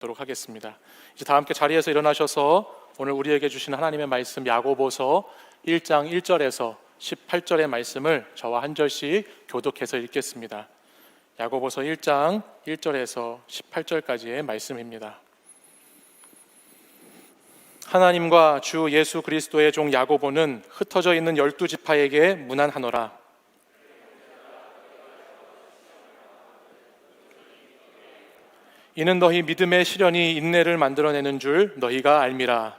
도록 하겠습니다. 이제 다 함께 자리에서 일어나셔서 오늘 우리에게 주신 하나님의 말씀 야고보서 1장 1절에서 18절의 말씀을 저와 한 절씩 교독해서 읽겠습니다. 야고보서 1장 1절에서 18절까지의 말씀입니다. 하나님과 주 예수 그리스도의 종 야고보는 흩어져 있는 12지파에게 문안하노라. 이는 너희 믿음의 시련이 인내를 만들어내는 줄 너희가 알미라.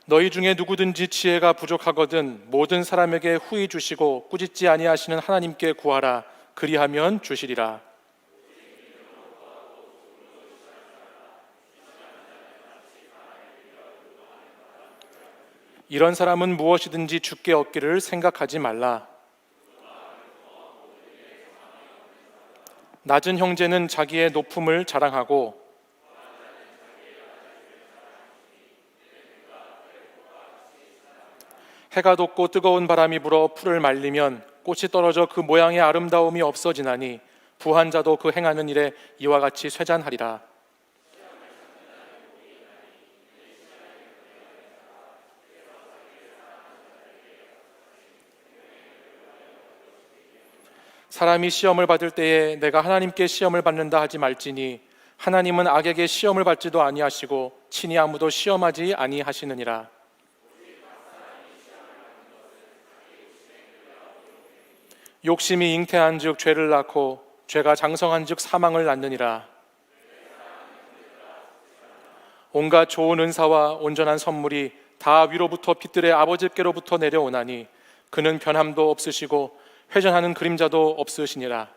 너희 중에 누구든지 지혜가 부족하거든 모든 사람에게 후히 주시고 꾸짖지 아니하시는 하나님께 구하라. 그리하면 주시리라. 이런 사람은 무엇이든지 주께 얻기를 생각하지 말라. 낮은 형제는 자기의 높음을 자랑하고 해가 돋고 뜨거운 바람이 불어 풀을 말리면 꽃이 떨어져 그 모양의 아름다움이 없어지나니 부한 자도 그 행하는 일에 이와 같이 쇠잔하리라. 사람이 시험을 받을 때에 내가 하나님께 시험을 받는다 하지 말지니 하나님은 악에게 시험을 받지도 아니하시고 친히 아무도 시험하지 아니하시느니라. 욕심이 잉태한즉 죄를 낳고 죄가 장성한즉 사망을 낳느니라. 온갖 좋은 은사와 온전한 선물이 다 위로부터 빛들의 아버지께로부터 내려오나니 그는 변함도 없으시고 회전하는 그림자도 없으시니라.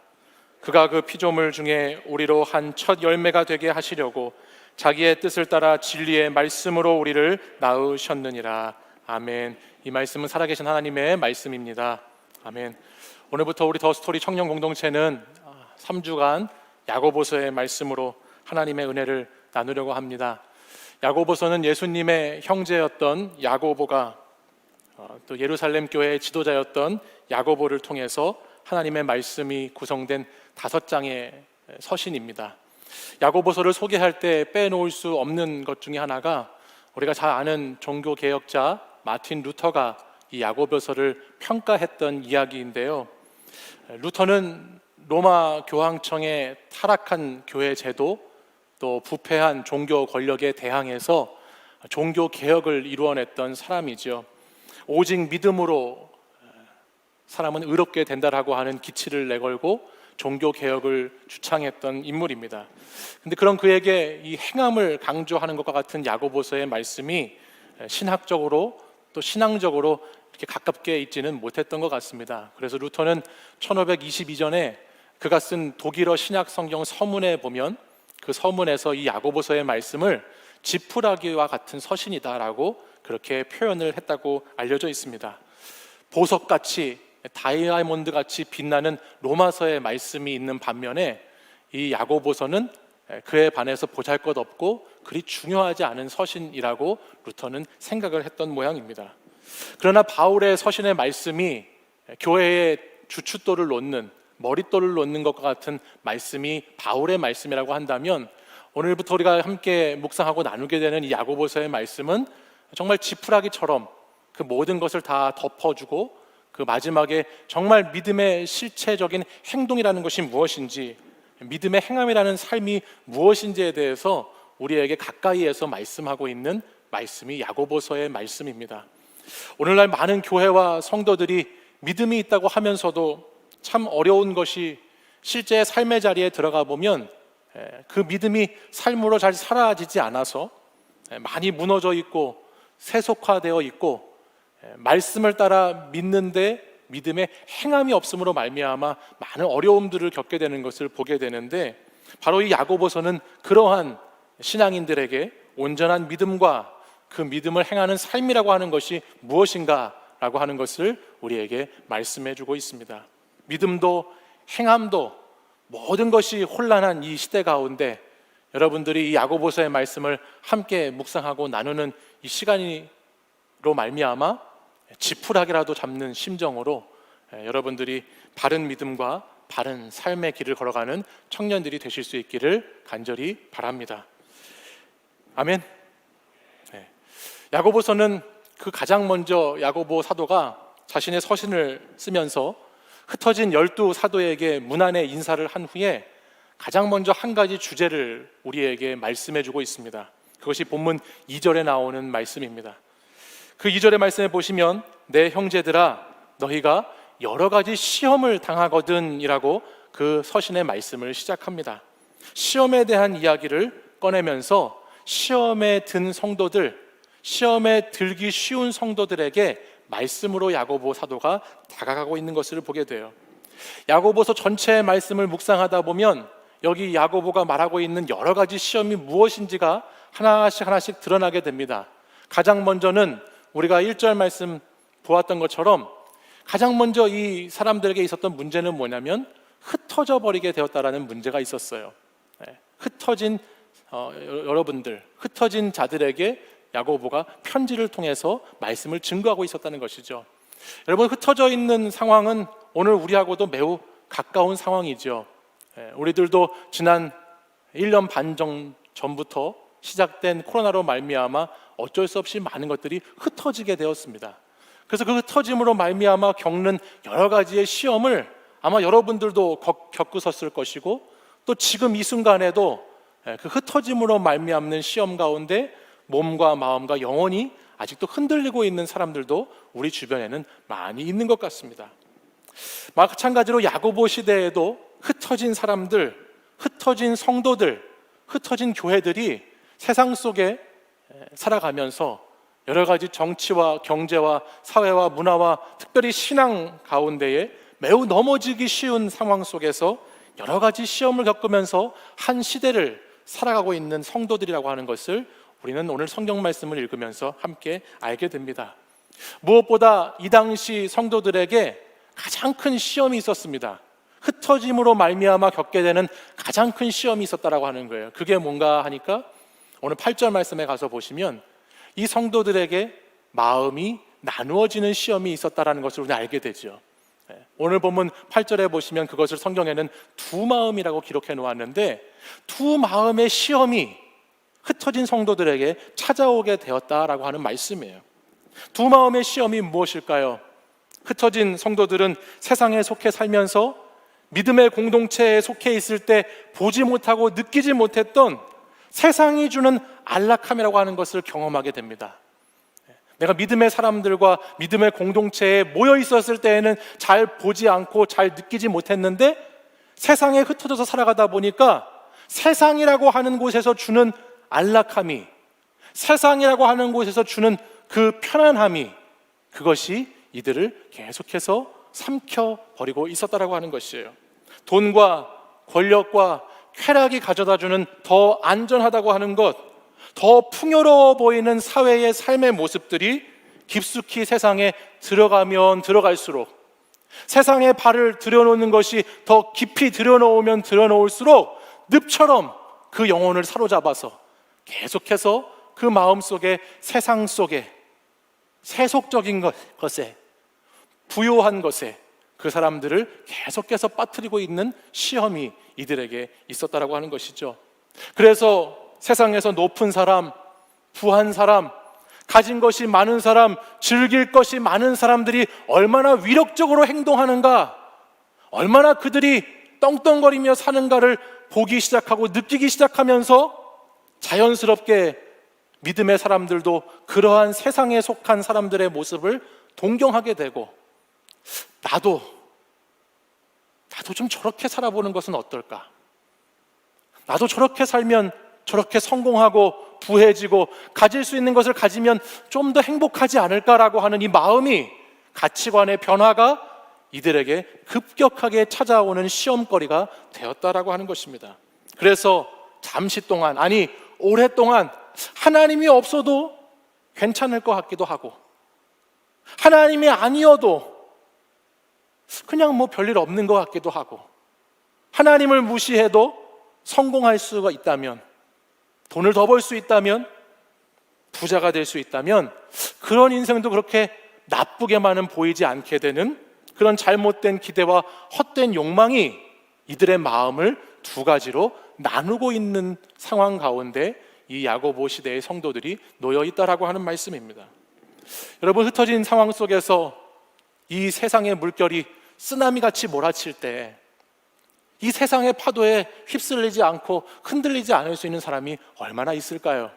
그가 그 피조물 중에 우리로 한 첫 열매가 되게 하시려고 자기의 뜻을 따라 진리의 말씀으로 우리를 낳으셨느니라. 아멘. 이 말씀은 살아계신 하나님의 말씀입니다. 아멘. 오늘부터 우리 더 스토리 청년 공동체는 3주간 야고보서의 말씀으로 하나님의 은혜를 나누려고 합니다. 야고보서는 예수님의 형제였던 야고보가 또 예루살렘 교회의 지도자였던 야고보를 통해서 하나님의 말씀이 구성된 5장의 서신입니다. 야고보서를 소개할 때 빼놓을 수 없는 것 중에 하나가 우리가 잘 아는 종교개혁자 마틴 루터가 이 야고보서를 평가했던 이야기인데요. 루터는 로마 교황청의 타락한 교회 제도 또 부패한 종교 권력에 대항해서 종교개혁을 이루어냈던 사람이죠. 오직 믿음으로 사람은 의롭게 된다라고 하는 기치를 내걸고 종교개혁을 주창했던 인물입니다. 그런데 그런 그에게 이 행함을 강조하는 것과 같은 야고보서의 말씀이 신학적으로 또 신앙적으로 이렇게 가깝게 있지는 못했던 것 같습니다. 그래서 루터는 1522년에 그가 쓴 독일어 신약 성경 서문에 보면 그 서문에서 이 야고보서의 말씀을 지푸라기와 같은 서신이다라고 그렇게 표현을 했다고 알려져 있습니다. 보석같이 다이아몬드같이 빛나는 로마서의 말씀이 있는 반면에 이 야고보서는 그에 반해서 보잘것없고 그리 중요하지 않은 서신이라고 루터는 생각을 했던 모양입니다. 그러나 바울의 서신의 말씀이 교회의 주춧돌을 놓는 머릿돌을 놓는 것과 같은 말씀이 바울의 말씀이라고 한다면 오늘부터 우리가 함께 묵상하고 나누게 되는 이 야고보서의 말씀은 정말 지푸라기처럼 그 모든 것을 다 덮어주고 그 마지막에 정말 믿음의 실체적인 행동이라는 것이 무엇인지, 믿음의 행함이라는 삶이 무엇인지에 대해서 우리에게 가까이에서 말씀하고 있는 말씀이 야고보서의 말씀입니다. 오늘날 많은 교회와 성도들이 믿음이 있다고 하면서도 참 어려운 것이 실제 삶의 자리에 들어가 보면 그 믿음이 삶으로 잘 사라지지 않아서 많이 무너져 있고 세속화되어 있고 말씀을 따라 믿는데 믿음의 행함이 없음으로 말미암아 많은 어려움들을 겪게 되는 것을 보게 되는데 바로 이 야고보서는 그러한 신앙인들에게 온전한 믿음과 그 믿음을 행하는 삶이라고 하는 것이 무엇인가라고 하는 것을 우리에게 말씀해 주고 있습니다. 믿음도 행함도 모든 것이 혼란한 이 시대 가운데 여러분들이 이 야고보서의 말씀을 함께 묵상하고 나누는 이 시간으로 말미암아 지푸라기라도 잡는 심정으로 여러분들이 바른 믿음과 바른 삶의 길을 걸어가는 청년들이 되실 수 있기를 간절히 바랍니다. 아멘. 야고보서는 그 가장 먼저 야고보 사도가 자신의 서신을 쓰면서 흩어진 12사도에게 문안의 인사를 한 후에 가장 먼저 한 가지 주제를 우리에게 말씀해 주고 있습니다. 그것이 본문 2절에 나오는 말씀입니다. 그 2절의 말씀에 보시면 내 형제들아 너희가 여러 가지 시험을 당하거든 이라고 그 서신의 말씀을 시작합니다. 시험에 대한 이야기를 꺼내면서 시험에 든 성도들, 시험에 들기 쉬운 성도들에게 말씀으로 야고보 사도가 다가가고 있는 것을 보게 돼요. 야고보서 전체의 말씀을 묵상하다 보면 여기 야고보가 말하고 있는 여러 가지 시험이 무엇인지가 하나씩 드러나게 됩니다. 가장 먼저는 우리가 1절 말씀 보았던 것처럼 가장 먼저 이 사람들에게 있었던 문제는 뭐냐면 흩어져 버리게 되었다라는 문제가 있었어요. 흩어진 여러분들, 흩어진 자들에게 야고보가 편지를 통해서 말씀을 증거하고 있었다는 것이죠. 여러분, 흩어져 있는 상황은 오늘 우리하고도 매우 가까운 상황이죠. 우리들도 지난 1년 반 전부터 시작된 코로나로 말미암아 어쩔 수 없이 많은 것들이 흩어지게 되었습니다. 그래서 그 흩어짐으로 말미암아 겪는 여러 가지의 시험을 아마 여러분들도 겪으셨을 것이고 또 지금 이 순간에도 그 흩어짐으로 말미암는 시험 가운데 몸과 마음과 영혼이 아직도 흔들리고 있는 사람들도 우리 주변에는 많이 있는 것 같습니다. 마찬가지로 야고보 시대에도 흩어진 사람들, 흩어진 성도들, 흩어진 교회들이 세상 속에 살아가면서 여러 가지 정치와 경제와 사회와 문화와 특별히 신앙 가운데에 매우 넘어지기 쉬운 상황 속에서 여러 가지 시험을 겪으면서 한 시대를 살아가고 있는 성도들이라고 하는 것을 우리는 오늘 성경 말씀을 읽으면서 함께 알게 됩니다. 무엇보다 이 당시 성도들에게 가장 큰 시험이 있었습니다. 흩어짐으로 말미암아 겪게 되는 가장 큰 시험이 있었다라고 하는 거예요. 그게 뭔가 하니까 오늘 8절 말씀에 가서 보시면 이 성도들에게 마음이 나누어지는 시험이 있었다라는 것을 우리는 알게 되죠. 오늘 본문 8절에 보시면 그것을 성경에는 두 마음이라고 기록해 놓았는데 두 마음의 시험이 흩어진 성도들에게 찾아오게 되었다라고 하는 말씀이에요. 두 마음의 시험이 무엇일까요? 흩어진 성도들은 세상에 속해 살면서 믿음의 공동체에 속해 있을 때 보지 못하고 느끼지 못했던 세상이 주는 안락함이라고 하는 것을 경험하게 됩니다. 내가 믿음의 사람들과 믿음의 공동체에 모여 있었을 때에는 잘 보지 않고 잘 느끼지 못했는데 세상에 흩어져서 살아가다 보니까 세상이라고 하는 곳에서 주는 안락함이, 세상이라고 하는 곳에서 주는 그 편안함이, 그것이 이들을 계속해서 삼켜버리고 있었다라고 하는 것이에요. 돈과 권력과 쾌락이 가져다주는 더 안전하다고 하는 것, 더 풍요로워 보이는 사회의 삶의 모습들이 깊숙이 세상에 들어가면 들어갈수록, 세상에 발을 들여놓는 것이 더 깊이 들여놓으면 들여놓을수록 늪처럼 그 영혼을 사로잡아서 계속해서 그 마음속에, 세상 속에, 세속적인 것에, 부요한 것에 그 사람들을 계속해서 빠뜨리고 있는 시험이 이들에게 있었다라고 하는 것이죠. 그래서 세상에서 높은 사람, 부한 사람, 가진 것이 많은 사람, 즐길 것이 많은 사람들이 얼마나 위력적으로 행동하는가, 얼마나 그들이 떵떵거리며 사는가를 보기 시작하고 느끼기 시작하면서 자연스럽게 믿음의 사람들도 그러한 세상에 속한 사람들의 모습을 동경하게 되고, 나도 좀 저렇게 살아보는 것은 어떨까? 나도 저렇게 살면 저렇게 성공하고 부해지고 가질 수 있는 것을 가지면 좀 더 행복하지 않을까라고 하는 이 마음이, 가치관의 변화가 이들에게 급격하게 찾아오는 시험거리가 되었다라고 하는 것입니다. 그래서 잠시 동안, 아니 오랫동안 하나님이 없어도 괜찮을 것 같기도 하고, 하나님이 아니어도 그냥 뭐 별일 없는 것 같기도 하고, 하나님을 무시해도 성공할 수가 있다면, 돈을 더 벌 수 있다면, 부자가 될 수 있다면, 그런 인생도 그렇게 나쁘게만은 보이지 않게 되는 그런 잘못된 기대와 헛된 욕망이 이들의 마음을 두 가지로 나누고 있는 상황 가운데 이 야고보 시대의 성도들이 놓여 있다라고 하는 말씀입니다. 여러분, 흩어진 상황 속에서 이 세상의 물결이 쓰나미같이 몰아칠 때 이 세상의 파도에 휩쓸리지 않고 흔들리지 않을 수 있는 사람이 얼마나 있을까요?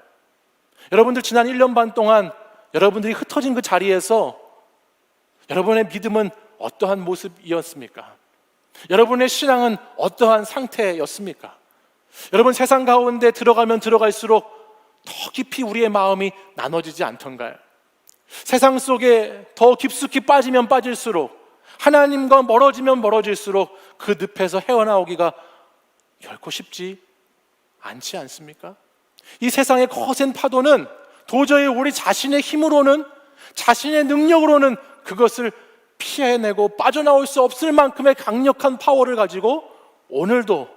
여러분들 지난 1년 반 동안 여러분들이 흩어진 그 자리에서 여러분의 믿음은 어떠한 모습이었습니까? 여러분의 신앙은 어떠한 상태였습니까? 여러분, 세상 가운데 들어가면 들어갈수록 더 깊이 우리의 마음이 나눠지지 않던가요? 세상 속에 더 깊숙이 빠지면 빠질수록, 하나님과 멀어지면 멀어질수록 그 늪에서 헤어나오기가 결코 쉽지 않지 않습니까? 이 세상의 거센 파도는 도저히 우리 자신의 힘으로는, 자신의 능력으로는 그것을 피해내고 빠져나올 수 없을 만큼의 강력한 파워를 가지고 오늘도,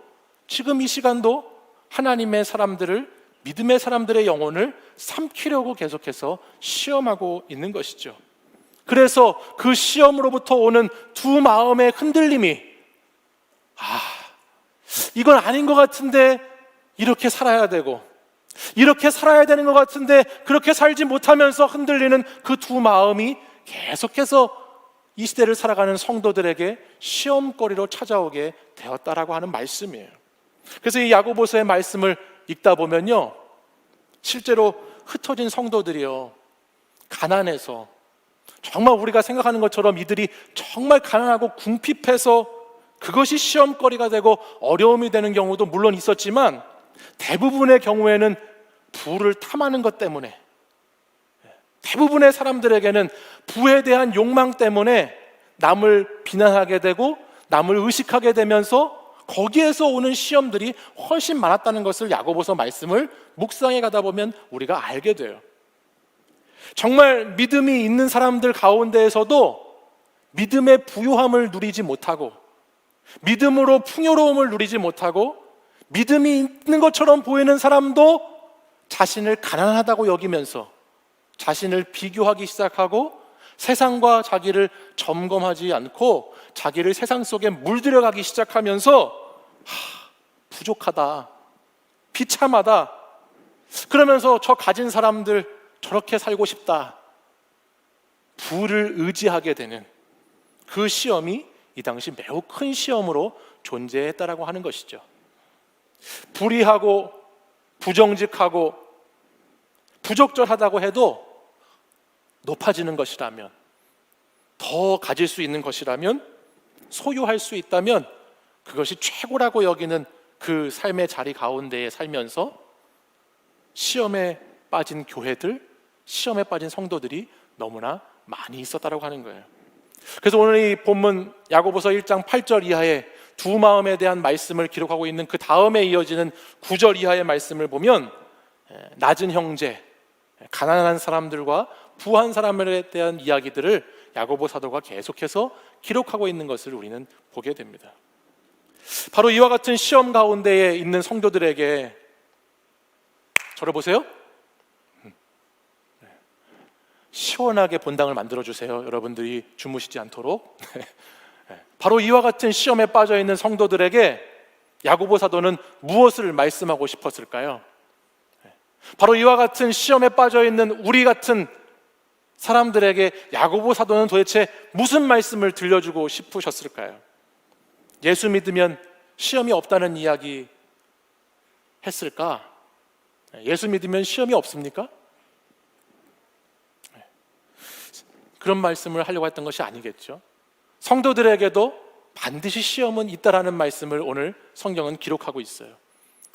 지금 이 시간도 하나님의 사람들을, 믿음의 사람들의 영혼을 삼키려고 계속해서 시험하고 있는 것이죠. 그래서 그 시험으로부터 오는 두 마음의 흔들림이, 이건 아닌 것 같은데 이렇게 살아야 되고, 이렇게 살아야 되는 것 같은데 그렇게 살지 못하면서 흔들리는 그 두 마음이 계속해서 이 시대를 살아가는 성도들에게 시험거리로 찾아오게 되었다라고 하는 말씀이에요. 그래서 이 야고보서의 말씀을 읽다 보면요, 실제로 흩어진 성도들이요, 가난해서, 정말 우리가 생각하는 것처럼 이들이 정말 가난하고 궁핍해서 그것이 시험거리가 되고 어려움이 되는 경우도 물론 있었지만, 대부분의 경우에는 부를 탐하는 것 때문에, 대부분의 사람들에게는 부에 대한 욕망 때문에 남을 비난하게 되고 남을 의식하게 되면서 거기에서 오는 시험들이 훨씬 많았다는 것을 야고보서 말씀을 묵상해 가다 보면 우리가 알게 돼요. 정말 믿음이 있는 사람들 가운데에서도 믿음의 부유함을 누리지 못하고, 믿음으로 풍요로움을 누리지 못하고, 믿음이 있는 것처럼 보이는 사람도 자신을 가난하다고 여기면서 자신을 비교하기 시작하고 세상과 자기를 점검하지 않고 자기를 세상 속에 물들여가기 시작하면서 부족하다, 비참하다, 그러면서 저 가진 사람들 저렇게 살고 싶다, 부를 의지하게 되는 그 시험이 이 당시 매우 큰 시험으로 존재했다라고 하는 것이죠. 불의하고 부정직하고 부적절하다고 해도 높아지는 것이라면, 더 가질 수 있는 것이라면, 소유할 수 있다면 그것이 최고라고 여기는 그 삶의 자리 가운데에 살면서 시험에 빠진 교회들, 시험에 빠진 성도들이 너무나 많이 있었다고 하는 거예요. 그래서 오늘 이 본문 야고보서 1장 8절 이하의 두 마음에 대한 말씀을 기록하고 있는 그 다음에 이어지는 9절 이하의 말씀을 보면, 낮은 형제, 가난한 사람들과 부한 사람에 대한 이야기들을 야고보 사도가 계속해서 기록하고 있는 것을 우리는 보게 됩니다. 바로 이와 같은 시험 가운데에 있는 성도들에게, 저를 보세요. 시원하게 본당을 만들어주세요. 여러분들이 주무시지 않도록. 바로 이와 같은 시험에 빠져 있는 성도들에게 야고보 사도는 무엇을 말씀하고 싶었을까요? 바로 이와 같은 시험에 빠져 있는 우리 같은 사람들에게 야고보 사도는 도대체 무슨 말씀을 들려주고 싶으셨을까요? 예수 믿으면 시험이 없다는 이야기 했을까? 예수 믿으면 시험이 없습니까? 그런 말씀을 하려고 했던 것이 아니겠죠. 성도들에게도 반드시 시험은 있다라는 말씀을 오늘 성경은 기록하고 있어요.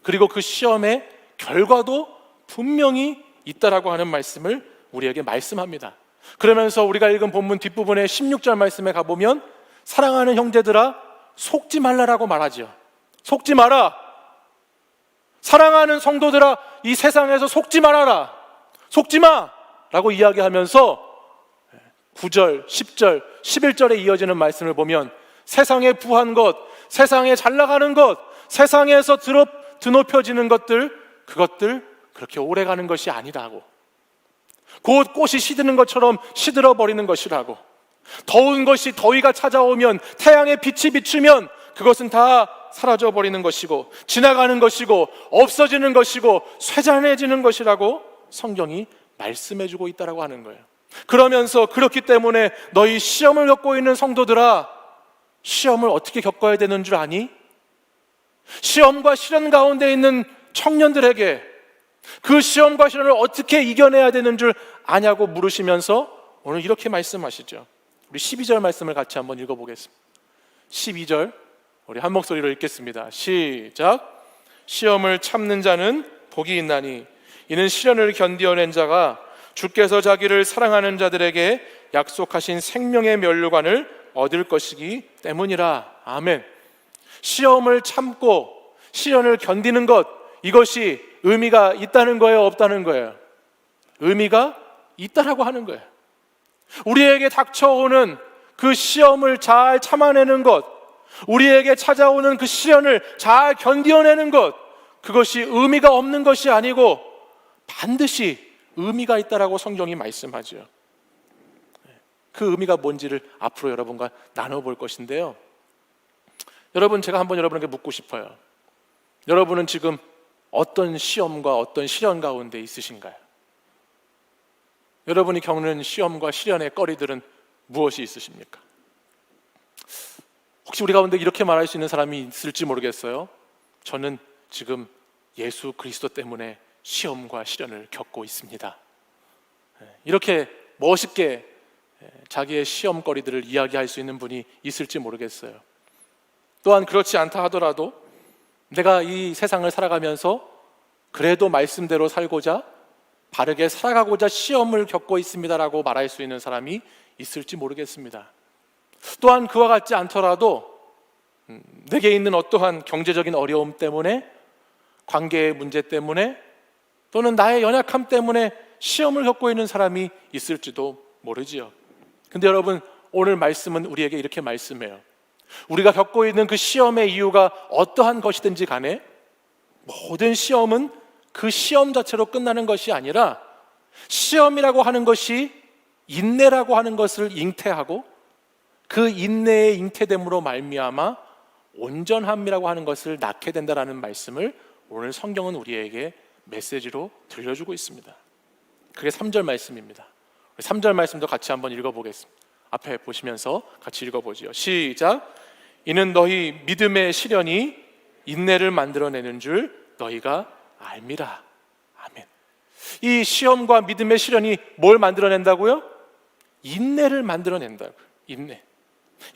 그리고 그 시험의 결과도 분명히 있다라고 하는 말씀을 우리에게 말씀합니다. 그러면서 우리가 읽은 본문 뒷부분의 16절 말씀에 가보면, 사랑하는 형제들아 속지 말라라고 말하죠. 속지 마라. 사랑하는 성도들아 이 세상에서 속지 말아라, 속지 마 라고 이야기하면서 9절, 10절, 11절에 이어지는 말씀을 보면, 세상에 부한 것, 세상에 잘 나가는 것, 세상에서 드높여지는 것들, 그것들 그렇게 오래 가는 것이 아니라고, 곧 꽃이 시드는 것처럼 시들어 버리는 것이라고, 더운 것이 더위가 찾아오면, 태양의 빛이 비추면 그것은 다 사라져버리는 것이고, 지나가는 것이고, 없어지는 것이고, 쇠잔해지는 것이라고 성경이 말씀해주고 있다고 하는 거예요. 그러면서 그렇기 때문에 너희 시험을 겪고 있는 성도들아, 시험을 어떻게 겪어야 되는 줄 아니? 시험과 시련 가운데 있는 청년들에게 그 시험과 시련을 어떻게 이겨내야 되는 줄 아냐고 물으시면서 오늘 이렇게 말씀하시죠. 우리 12절 말씀을 같이 한번 읽어보겠습니다. 12절 우리 한 목소리로 읽겠습니다. 시작. 시험을 참는 자는 복이 있나니 이는 시련을 견디어낸 자가 주께서 자기를 사랑하는 자들에게 약속하신 생명의 면류관을 얻을 것이기 때문이라. 아멘. 시험을 참고 시련을 견디는 것, 이것이 의미가 있다는 거예요, 없다는 거예요? 의미가 있다라고 하는 거예요. 우리에게 닥쳐오는 그 시험을 잘 참아내는 것, 우리에게 찾아오는 그 시련을 잘 견뎌내는 것, 그것이 의미가 없는 것이 아니고 반드시 의미가 있다라고 성경이 말씀하죠. 그 의미가 뭔지를 앞으로 여러분과 나눠볼 것인데요. 여러분, 제가 한번 여러분에게 묻고 싶어요. 여러분은 지금 어떤 시험과 어떤 시련 가운데 있으신가요? 여러분이 겪는 시험과 시련의 거리들은 무엇이 있으십니까? 혹시 우리 가운데 이렇게 말할 수 있는 사람이 있을지 모르겠어요. 저는 지금 예수 그리스도 때문에 시험과 시련을 겪고 있습니다. 이렇게 멋있게 자기의 시험거리들을 이야기할 수 있는 분이 있을지 모르겠어요. 또한 그렇지 않다 하더라도 내가 이 세상을 살아가면서 그래도 말씀대로 살고자, 바르게 살아가고자 시험을 겪고 있습니다라고 말할 수 있는 사람이 있을지 모르겠습니다. 또한 그와 같지 않더라도 내게 있는 어떠한 경제적인 어려움 때문에, 관계의 문제 때문에, 또는 나의 연약함 때문에 시험을 겪고 있는 사람이 있을지도 모르지요. 근데 여러분, 오늘 말씀은 우리에게 이렇게 말씀해요. 우리가 겪고 있는 그 시험의 이유가 어떠한 것이든지 간에 모든 시험은 그 시험 자체로 끝나는 것이 아니라 시험이라고 하는 것이 인내라고 하는 것을 잉태하고 그 인내의 잉태됨으로 말미암아 온전함이라고 하는 것을 낳게 된다라는 말씀을 오늘 성경은 우리에게 메시지로 들려주고 있습니다. 그게 3절 말씀입니다. 3절 말씀도 같이 한번 읽어보겠습니다. 앞에 보시면서 같이 읽어보지요. 시작. 이는 너희 믿음의 시련이 인내를 만들어내는 줄 너희가 알미라. 아멘. 이 시험과 믿음의 시련이 뭘 만들어낸다고요? 인내를 만들어낸다고요. 인내.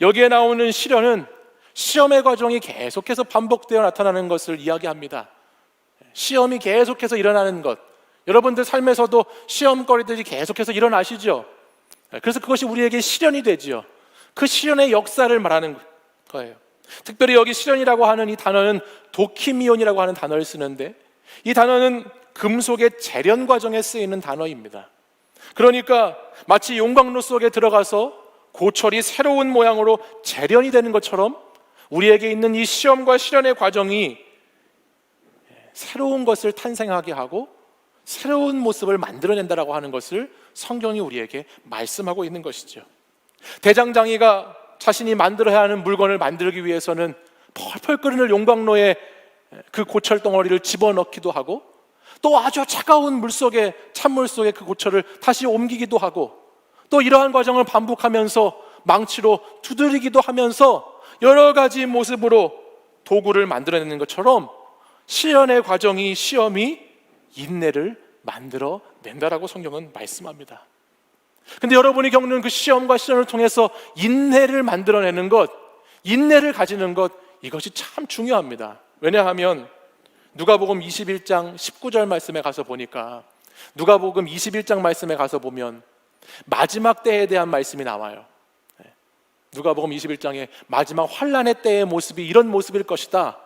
여기에 나오는 시련은 시험의 과정이 계속해서 반복되어 나타나는 것을 이야기합니다. 시험이 계속해서 일어나는 것, 여러분들 삶에서도 시험거리들이 계속해서 일어나시죠. 그래서 그것이 우리에게 시련이 되지요. 그 시련의 역사를 말하는 거예요. 특별히 여기 시련이라고 하는 이 단어는 도키미온이라고 하는 단어를 쓰는데, 이 단어는 금속의 재련 과정에 쓰이는 단어입니다. 그러니까 마치 용광로 속에 들어가서 고철이 새로운 모양으로 재련이 되는 것처럼 우리에게 있는 이 시험과 시련의 과정이 새로운 것을 탄생하게 하고 새로운 모습을 만들어낸다라고 하는 것을 성경이 우리에게 말씀하고 있는 것이죠. 대장장이가 자신이 만들어야 하는 물건을 만들기 위해서는 펄펄 끓는 용광로에 그 고철 덩어리를 집어넣기도 하고, 또 아주 차가운 물 속에, 찬물 속에 그 고철을 다시 옮기기도 하고, 또 이러한 과정을 반복하면서 망치로 두드리기도 하면서 여러 가지 모습으로 도구를 만들어내는 것처럼 시련의 과정이, 시험이 인내를 만들어낸다라고 성경은 말씀합니다. 근데 여러분이 겪는 그 시험과 시련을 통해서 인내를 만들어내는 것, 인내를 가지는 것, 이것이 참 중요합니다. 왜냐하면 누가복음 21장 19절 말씀에 가서 보니까, 누가복음 21장 말씀에 가서 보면 마지막 때에 대한 말씀이 나와요. 누가복음 21장에 마지막 환난의 때의 모습이 이런 모습일 것이다,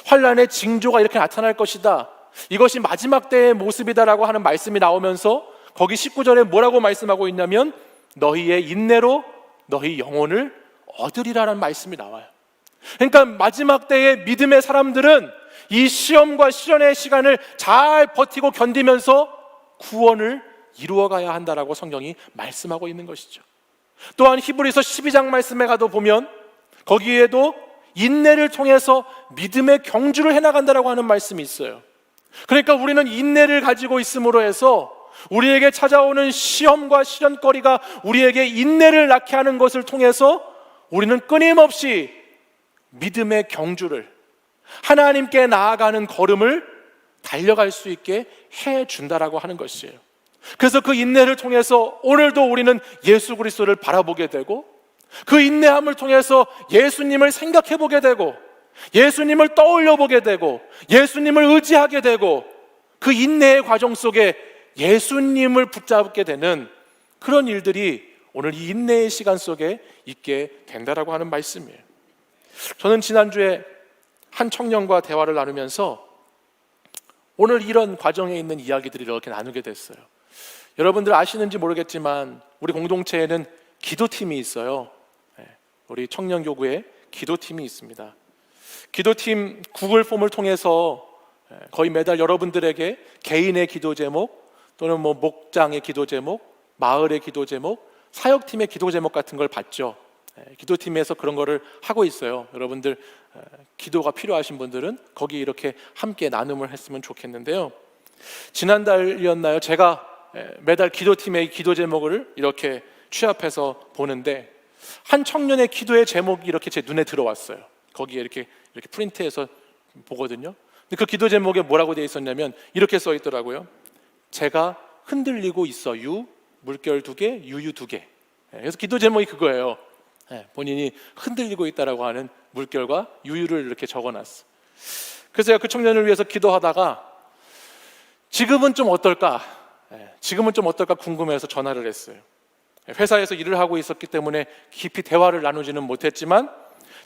환난의 징조가 이렇게 나타날 것이다, 이것이 마지막 때의 모습이다라고 하는 말씀이 나오면서 거기 19절에 뭐라고 말씀하고 있냐면 너희의 인내로 너희 영혼을 얻으리라는 말씀이 나와요. 그러니까 마지막 때의 믿음의 사람들은 이 시험과 시련의 시간을 잘 버티고 견디면서 구원을 이루어가야 한다라고 성경이 말씀하고 있는 것이죠. 또한 히브리서 12장 말씀에 가도 보면 거기에도 인내를 통해서 믿음의 경주를 해나간다라고 하는 말씀이 있어요. 그러니까 우리는 인내를 가지고 있음으로 해서 우리에게 찾아오는 시험과 시련거리가 우리에게 인내를 낳게 하는 것을 통해서 우리는 끊임없이 믿음의 경주를, 하나님께 나아가는 걸음을 달려갈 수 있게 해준다라고 하는 것이에요. 그래서 그 인내를 통해서 오늘도 우리는 예수 그리스도를 바라보게 되고, 그 인내함을 통해서 예수님을 생각해 보게 되고, 예수님을 떠올려 보게 되고, 예수님을 의지하게 되고, 그 인내의 과정 속에 예수님을 붙잡게 되는 그런 일들이 오늘 이 인내의 시간 속에 있게 된다라고 하는 말씀이에요. 저는 지난주에 한 청년과 대화를 나누면서 오늘 이런 과정에 있는 이야기들을 이렇게 나누게 됐어요. 여러분들 아시는지 모르겠지만 우리 공동체에는 기도팀이 있어요. 우리 청년교구에 기도팀이 있습니다. 기도팀 구글 폼을 통해서 거의 매달 여러분들에게 개인의 기도 제목 또는 목장의 기도 제목, 마을의 기도 제목, 사역팀의 기도 제목 같은 걸 받죠. 기도팀에서 그런 거를 하고 있어요. 여러분들 기도가 필요하신 분들은 거기 이렇게 함께 나눔을 했으면 좋겠는데요. 지난달이었나요? 제가 매달 기도팀의 기도 제목을 이렇게 취합해서 보는데 한 청년의 기도의 제목이 이렇게 제 눈에 들어왔어요. 거기에 이렇게 프린트해서 보거든요. 근데 그 기도 제목에 뭐라고 되어 있었냐면 이렇게 써 있더라고요. 제가 흔들리고 있어. 유, 물결 2개, 유유 2개. 그래서 기도 제목이 그거예요. 본인이 흔들리고 있다라고 하는 물결과 유유를 이렇게 적어놨어. 그래서 제가 그 청년을 위해서 기도하다가 지금은 좀 어떨까? 지금은 좀 어떨까 궁금해서 전화를 했어요. 회사에서 일을 하고 있었기 때문에 깊이 대화를 나누지는 못했지만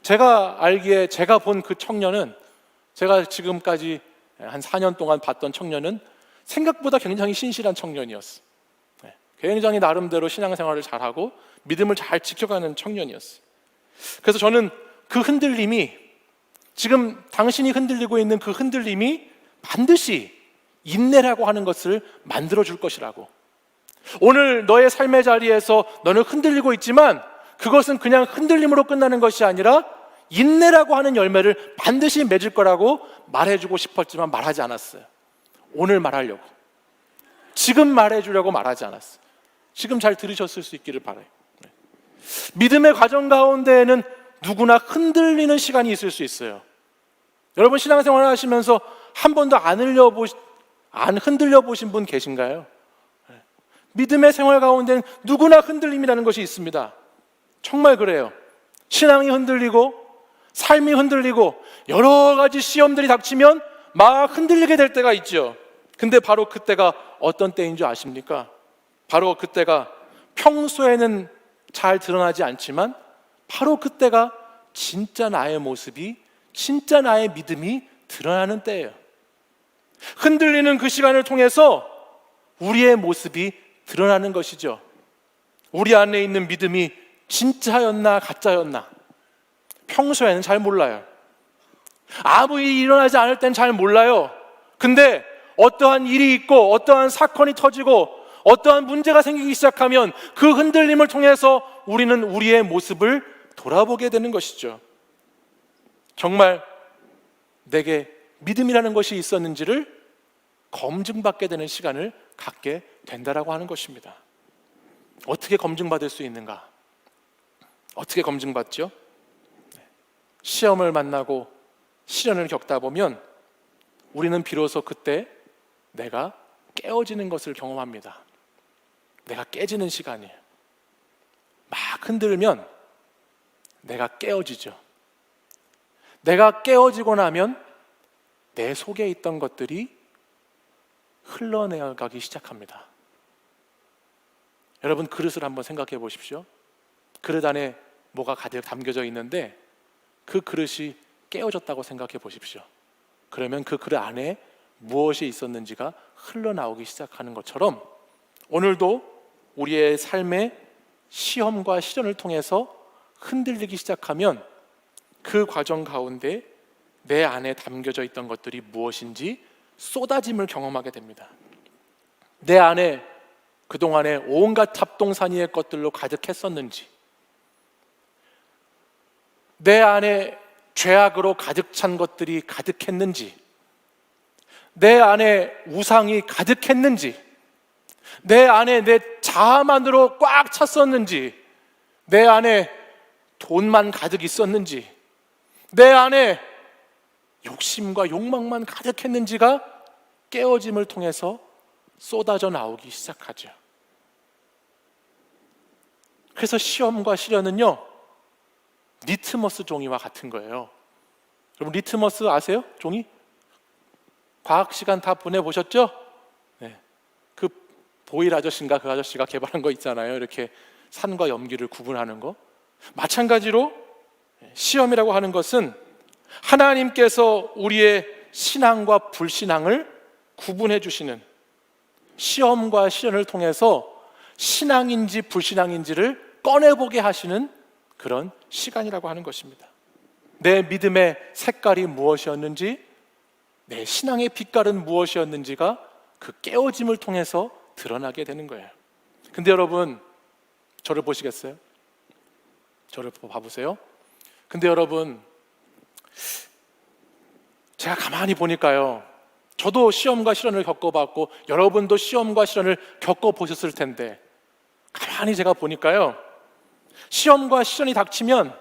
제가 알기에 제가 본 그 청년은, 제가 지금까지 한 4년 동안 봤던 청년은 생각보다 굉장히 신실한 청년이었어. 굉장히 나름대로 신앙생활을 잘하고 믿음을 잘 지켜가는 청년이었어. 그래서 저는 그 흔들림이, 지금 당신이 흔들리고 있는 그 흔들림이 반드시 인내라고 하는 것을 만들어줄 것이라고, 오늘 너의 삶의 자리에서 너는 흔들리고 있지만 그것은 그냥 흔들림으로 끝나는 것이 아니라 인내라고 하는 열매를 반드시 맺을 거라고 말해주고 싶었지만 말하지 않았어요. 오늘 말하려고, 지금 말해주려고 말하지 않았어요. 지금 잘 들으셨을 수 있기를 바라요. 믿음의 과정 가운데에는 누구나 흔들리는 시간이 있을 수 있어요. 여러분 신앙생활을 하시면서 한 번도 안 흔들려 보신 분 계신가요? 믿음의 생활 가운데는 누구나 흔들림이라는 것이 있습니다. 정말 그래요. 신앙이 흔들리고 삶이 흔들리고 여러 가지 시험들이 닥치면 막 흔들리게 될 때가 있죠. 근데 바로 그때가 어떤 때인 줄 아십니까? 바로 그때가 평소에는 잘 드러나지 않지만 바로 그때가 진짜 나의 모습이, 진짜 나의 믿음이 드러나는 때예요. 흔들리는 그 시간을 통해서 우리의 모습이 드러나는 것이죠. 우리 안에 있는 믿음이 진짜였나 가짜였나 평소에는 잘 몰라요. 아무 일이 일어나지 않을 땐 잘 몰라요. 근데 어떠한 일이 있고 어떠한 사건이 터지고 어떠한 문제가 생기기 시작하면 그 흔들림을 통해서 우리는 우리의 모습을 돌아보게 되는 것이죠. 정말 내게 믿음이라는 것이 있었는지를 검증받게 되는 시간을 갖게 된다라고 하는 것입니다. 어떻게 검증받을 수 있는가? 어떻게 검증받죠? 시험을 만나고 시련을 겪다 보면 우리는 비로소 그때 내가 깨어지는 것을 경험합니다. 내가 깨지는 시간이에요. 막 흔들면 내가 깨어지죠. 내가 깨어지고 나면 내 속에 있던 것들이 흘러내려가기 시작합니다. 여러분 그릇을 한번 생각해 보십시오. 그릇 안에 뭐가 가득 담겨져 있는데 그 그릇이 깨어졌다고 생각해 보십시오. 그러면 그 그릇 안에 무엇이 있었는지가 흘러나오기 시작하는 것처럼 오늘도 우리의 삶의 시험과 시련을 통해서 흔들리기 시작하면 그 과정 가운데 내 안에 담겨져 있던 것들이 무엇인지 쏟아짐을 경험하게 됩니다. 내 안에 그동안에 온갖 잡동사니의 것들로 가득했었는지, 내 안에 죄악으로 가득 찬 것들이 가득했는지, 내 안에 우상이 가득했는지, 내 안에 내 자아만으로 꽉 찼었는지, 내 안에 돈만 가득 있었는지, 내 안에 욕심과 욕망만 가득했는지가 깨어짐을 통해서 쏟아져 나오기 시작하죠. 그래서 시험과 시련은요, 리트머스 종이와 같은 거예요. 여러분 리트머스 아세요? 종이? 과학 시간 다 보내보셨죠? 네. 그 보일 아저씨인가 그 아저씨가 개발한 거 있잖아요. 이렇게 산과 염기를 구분하는 거. 마찬가지로 시험이라고 하는 것은 하나님께서 우리의 신앙과 불신앙을 구분해 주시는, 시험과 시련을 통해서 신앙인지 불신앙인지를 꺼내보게 하시는 그런 시간이라고 하는 것입니다. 내 믿음의 색깔이 무엇이었는지, 내 신앙의 빛깔은 무엇이었는지가 그 깨어짐을 통해서 드러나게 되는 거예요. 근데 여러분, 저를 보시겠어요? 저를 봐보세요. 근데 여러분, 제가 가만히 보니까요, 저도 시험과 시련을 겪어봤고 여러분도 시험과 시련을 겪어보셨을 텐데, 가만히 제가 보니까요, 시험과 시련이 닥치면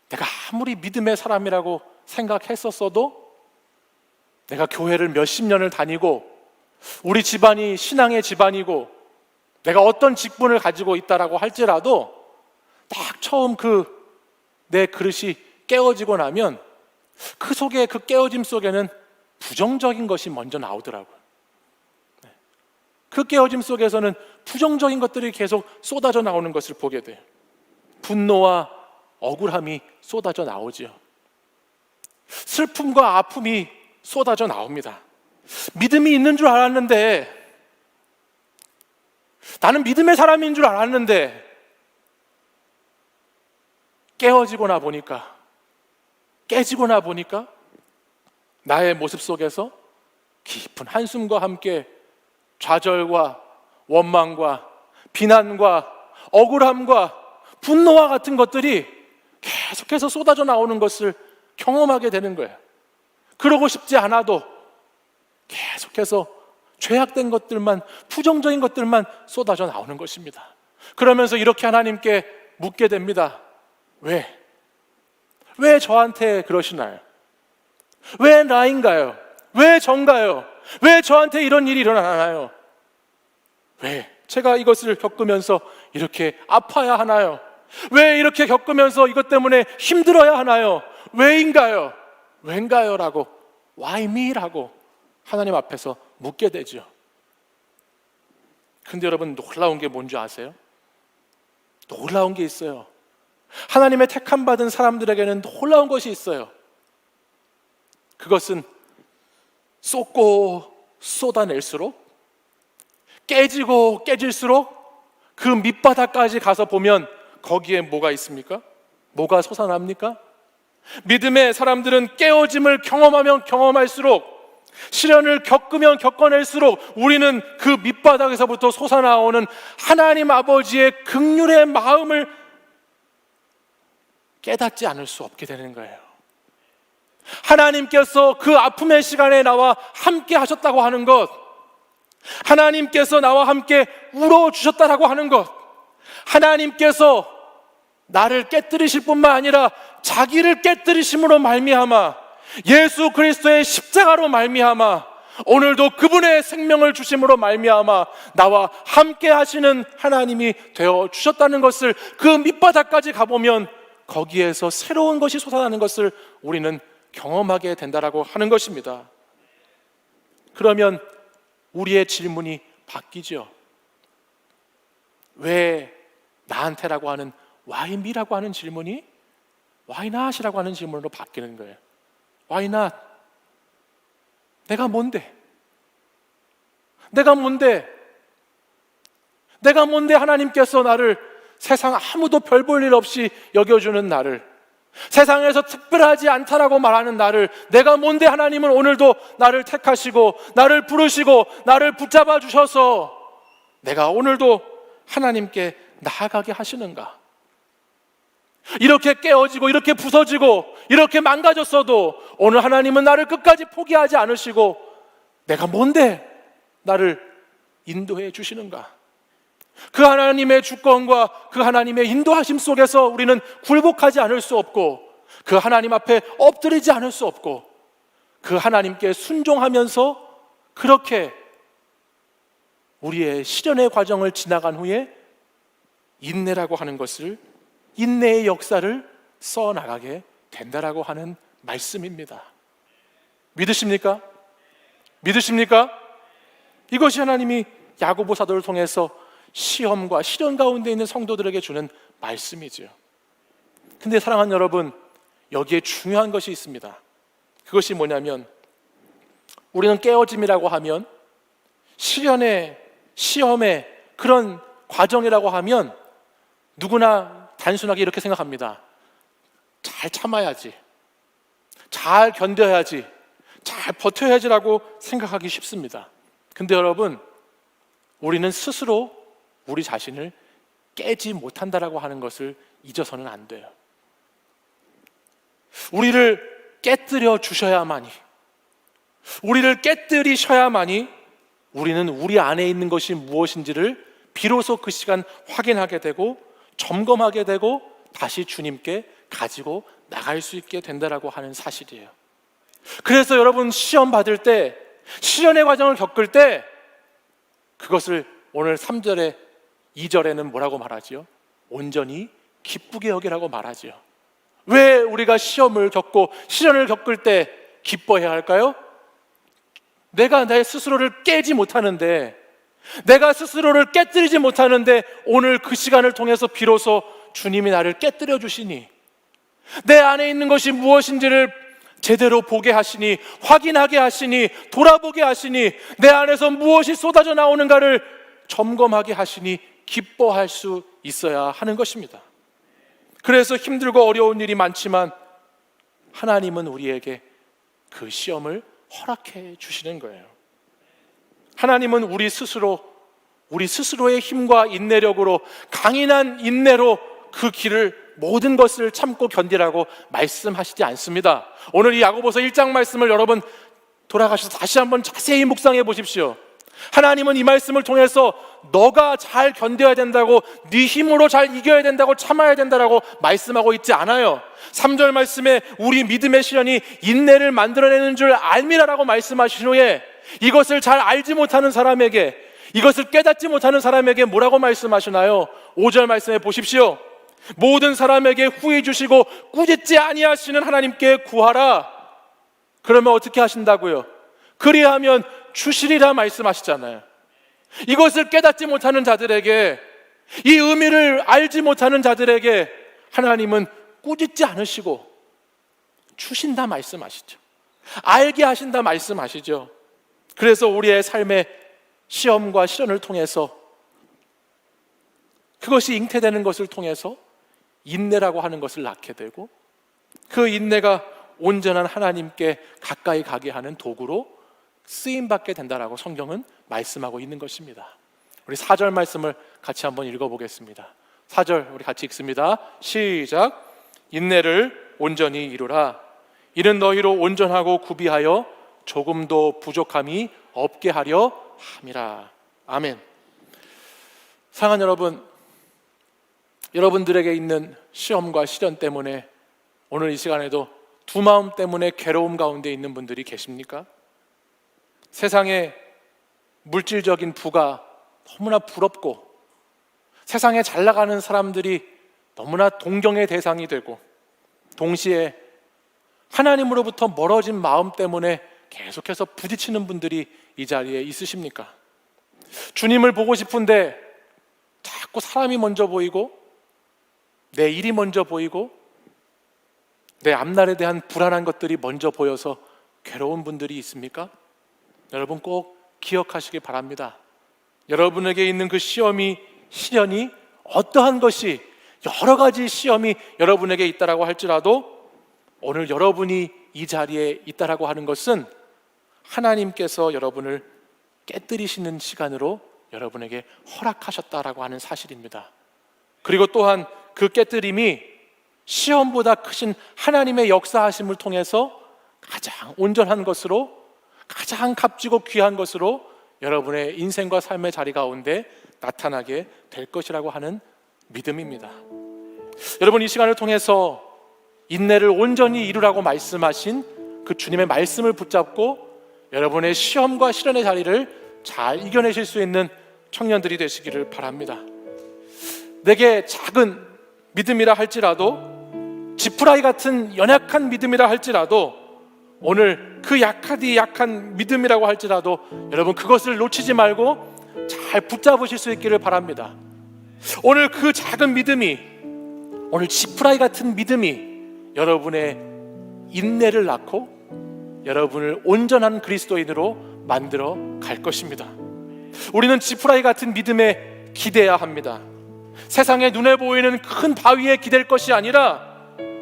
내가 아무리 믿음의 사람이라고 생각했었어도, 내가 교회를 몇십 년을 다니고 우리 집안이 신앙의 집안이고 내가 어떤 직분을 가지고 있다라고 할지라도, 딱 처음 내 그릇이 깨어지고 나면 그 속에, 그 깨어짐 속에는 부정적인 것이 먼저 나오더라고요. 그 깨어짐 속에서는 부정적인 것들이 계속 쏟아져 나오는 것을 보게 돼요. 분노와 억울함이 쏟아져 나오지요. 슬픔과 아픔이 쏟아져 나옵니다. 믿음이 있는 줄 알았는데, 나는 믿음의 사람인 줄 알았는데, 깨어지거나 보니까, 깨지거나 보니까 나의 모습 속에서 깊은 한숨과 함께 좌절과 원망과 비난과 억울함과 분노와 같은 것들이 계속해서 쏟아져 나오는 것을 경험하게 되는 거예요. 그러고 싶지 않아도 계속해서 죄악된 것들만, 부정적인 것들만 쏟아져 나오는 것입니다. 그러면서 이렇게 하나님께 묻게 됩니다. 왜 저한테 그러시나요? 왜 나인가요? 왜 전가요? 왜 저한테 이런 일이 일어나나요? 왜 제가 이것을 겪으면서 이렇게 아파야 하나요? 왜 이렇게 겪으면서 이것 때문에 힘들어야 하나요? 왜인가요? 왠가요? 라고, Why me? 라고 하나님 앞에서 묻게 되죠. 근데 여러분, 놀라운 게 뭔지 아세요? 놀라운 게 있어요. 하나님의 택함 받은 사람들에게는 놀라운 것이 있어요. 그것은 쏟고 쏟아낼수록, 깨지고 깨질수록 그 밑바닥까지 가서 보면 거기에 뭐가 있습니까? 뭐가 솟아납니까? 믿음의 사람들은 깨어짐을 경험하면 경험할수록, 시련을 겪으면 겪어낼수록 우리는 그 밑바닥에서부터 솟아나오는 하나님 아버지의 긍휼의 마음을 깨닫지 않을 수 없게 되는 거예요. 하나님께서 그 아픔의 시간에 나와 함께 하셨다고 하는 것, 하나님께서 나와 함께 울어주셨다라고 하는 것, 하나님께서 나를 깨뜨리실 뿐만 아니라 자기를 깨뜨리심으로 말미암아, 예수 그리스도의 십자가로 말미암아, 오늘도 그분의 생명을 주심으로 말미암아 나와 함께 하시는 하나님이 되어 주셨다는 것을, 그 밑바닥까지 가보면 거기에서 새로운 것이 솟아나는 것을 우리는 경험하게 된다라고 하는 것입니다. 그러면 우리의 질문이 바뀌죠. 왜 나한테라고 하는 Why me라고 하는 질문이 Why not이라고 하는 질문으로 바뀌는 거예요. Why not? 내가 뭔데? 내가 뭔데? 내가 뭔데 하나님께서 나를, 세상 아무도 별 볼 일 없이 여겨주는 나를, 세상에서 특별하지 않다라고 말하는 나를, 내가 뭔데 하나님은 오늘도 나를 택하시고 나를 부르시고 나를 붙잡아 주셔서 내가 오늘도 하나님께 나아가게 하시는가? 이렇게 깨어지고 이렇게 부서지고 이렇게 망가졌어도 오늘 하나님은 나를 끝까지 포기하지 않으시고 내가 뭔데 나를 인도해 주시는가? 그 하나님의 주권과 그 하나님의 인도하심 속에서 우리는 굴복하지 않을 수 없고, 그 하나님 앞에 엎드리지 않을 수 없고, 그 하나님께 순종하면서 그렇게 우리의 시련의 과정을 지나간 후에 인내라고 하는 것을, 인내의 역사를 써나가게 된다라고 하는 말씀입니다. 믿으십니까? 믿으십니까? 이것이 하나님이 야고보 사도를 통해서 시험과 시련 가운데 있는 성도들에게 주는 말씀이지요. 근데 사랑하는 여러분, 여기에 중요한 것이 있습니다. 그것이 뭐냐면, 우리는 깨어짐이라고 하면, 시련의, 시험의 그런 과정이라고 하면 누구나 단순하게 이렇게 생각합니다. 잘 참아야지, 잘 견뎌야지, 잘 버텨야지라고 생각하기 쉽습니다. 근데 여러분, 우리는 스스로 우리 자신을 깨지 못한다라고 하는 것을 잊어서는 안 돼요. 우리를 깨뜨려 주셔야만이, 우리를 깨뜨리셔야만이 우리는 우리 안에 있는 것이 무엇인지를 비로소 그 시간 확인하게 되고 점검하게 되고 다시 주님께 가지고 나갈 수 있게 된다라고 하는 사실이에요. 그래서 여러분, 시험 받을 때, 시련의 과정을 겪을 때 그것을 오늘 3절에 2절에는 뭐라고 말하지요? 온전히 기쁘게 여기라고 말하지요. 왜 우리가 시험을 겪고 시련을 겪을 때 기뻐해야 할까요? 내가 내 스스로를 깨지 못하는데, 내가 스스로를 깨뜨리지 못하는데 오늘 그 시간을 통해서 비로소 주님이 나를 깨뜨려 주시니, 내 안에 있는 것이 무엇인지를 제대로 보게 하시니, 확인하게 하시니, 돌아보게 하시니, 내 안에서 무엇이 쏟아져 나오는가를 점검하게 하시니 기뻐할 수 있어야 하는 것입니다. 그래서 힘들고 어려운 일이 많지만 하나님은 우리에게 그 시험을 허락해 주시는 거예요. 하나님은 우리 스스로의 힘과 인내력으로, 강인한 인내로 그 길을, 모든 것을 참고 견디라고 말씀하시지 않습니다. 오늘 이 야고보서 1장 말씀을 여러분 돌아가셔서 다시 한번 자세히 묵상해 보십시오. 하나님은 이 말씀을 통해서 너가 잘 견뎌야 된다고, 네 힘으로 잘 이겨야 된다고, 참아야 된다고 말씀하고 있지 않아요. 3절 말씀에 우리 믿음의 시련이 인내를 만들어내는 줄 알미라라고 말씀하신 후에 이것을 잘 알지 못하는 사람에게, 이것을 깨닫지 못하는 사람에게 뭐라고 말씀하시나요? 5절 말씀에 보십시오. 모든 사람에게 후히 주시고 꾸짖지 아니하시는 하나님께 구하라. 그러면 어떻게 하신다고요? 그리하면 주시리라 말씀하시잖아요. 이것을 깨닫지 못하는 자들에게, 이 의미를 알지 못하는 자들에게 하나님은 꾸짖지 않으시고 주신다 말씀하시죠. 알게 하신다 말씀하시죠. 그래서 우리의 삶의 시험과 시련을 통해서, 그것이 잉태되는 것을 통해서 인내라고 하는 것을 낳게 되고, 그 인내가 온전한 하나님께 가까이 가게 하는 도구로 쓰임받게 된다라고 성경은 말씀하고 있는 것입니다. 우리 4절 말씀을 같이 한번 읽어보겠습니다. 4절 우리 같이 읽습니다. 시작. 인내를 온전히 이루라. 이는 너희로 온전하고 구비하여 조금도 부족함이 없게 하려 함이라. 아멘. 사랑하는 여러분, 여러분들에게 있는 시험과 시련 때문에 오늘 이 시간에도 두 마음 때문에 괴로움 가운데 있는 분들이 계십니까? 세상의 물질적인 부가 너무나 부럽고, 세상에 잘 나가는 사람들이 너무나 동경의 대상이 되고, 동시에 하나님으로부터 멀어진 마음 때문에 계속해서 부딪히는 분들이 이 자리에 있으십니까? 주님을 보고 싶은데 자꾸 사람이 먼저 보이고, 내 일이 먼저 보이고, 내 앞날에 대한 불안한 것들이 먼저 보여서 괴로운 분들이 있습니까? 여러분 꼭 기억하시기 바랍니다. 여러분에게 있는 그 시험이, 시련이 어떠한 것이 여러 가지 시험이 여러분에게 있다라고 할지라도 오늘 여러분이 이 자리에 있다라고 하는 것은 하나님께서 여러분을 깨뜨리시는 시간으로 여러분에게 허락하셨다라고 하는 사실입니다. 그리고 또한 그 깨뜨림이 시험보다 크신 하나님의 역사하심을 통해서 가장 온전한 것으로, 가장 값지고 귀한 것으로 여러분의 인생과 삶의 자리 가운데 나타나게 될 것이라고 하는 믿음입니다. 여러분, 이 시간을 통해서 인내를 온전히 이루라고 말씀하신 그 주님의 말씀을 붙잡고 여러분의 시험과 시련의 자리를 잘 이겨내실 수 있는 청년들이 되시기를 바랍니다. 내게 작은 믿음이라 할지라도, 지푸라기 같은 연약한 믿음이라 할지라도, 오늘 그 약한 믿음이라고 할지라도 여러분 그것을 놓치지 말고 잘 붙잡으실 수 있기를 바랍니다. 오늘 그 작은 믿음이, 오늘 지푸라기 같은 믿음이 여러분의 인내를 낳고 여러분을 온전한 그리스도인으로 만들어 갈 것입니다. 우리는 지푸라기 같은 믿음에 기대해야 합니다. 세상에 눈에 보이는 큰 바위에 기댈 것이 아니라